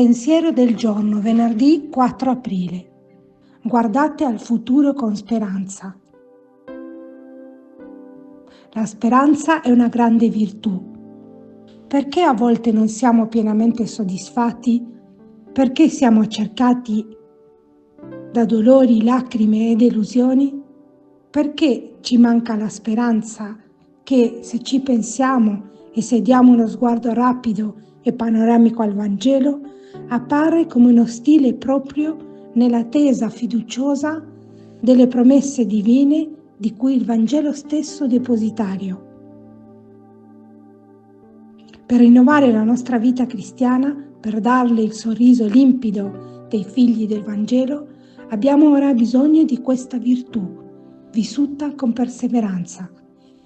Pensiero del giorno, venerdì 4 aprile. Guardate al futuro con speranza. La speranza è una grande virtù. Perché a volte non siamo pienamente soddisfatti? Perché siamo cercati da dolori, lacrime e delusioni? Perché ci manca la speranza che, se ci pensiamo e se diamo uno sguardo rapido e panoramico al Vangelo, appare come uno stile proprio nell'attesa fiduciosa delle promesse divine di cui il Vangelo stesso è depositario. Per rinnovare la nostra vita cristiana, per darle il sorriso limpido dei figli del Vangelo, abbiamo ora bisogno di questa virtù, vissuta con perseveranza,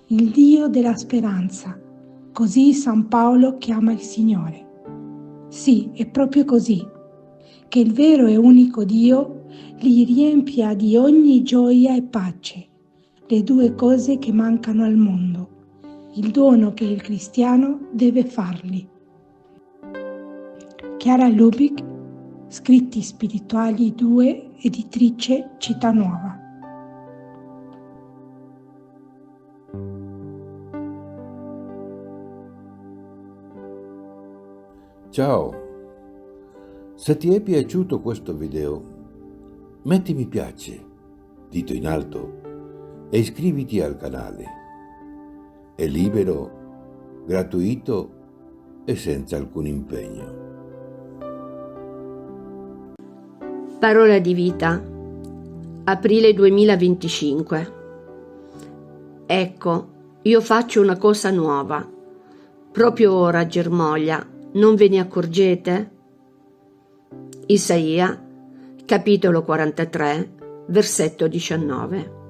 il Dio della speranza. Così San Paolo chiama il Signore. Sì, è proprio così, che il vero e unico Dio li riempia di ogni gioia e pace, le due cose che mancano al mondo, il dono che il cristiano deve fargli. Chiara Lubick, Scritti Spirituali 2, editrice Cittanuova. Ciao, se ti è piaciuto questo video, metti mi piace, dito in alto, e iscriviti al canale. È libero, gratuito e senza alcun impegno. Parola di vita, aprile 2025. Ecco, io faccio una cosa nuova. Proprio ora germoglia, non ve ne accorgete? Isaia, capitolo 43, versetto 19.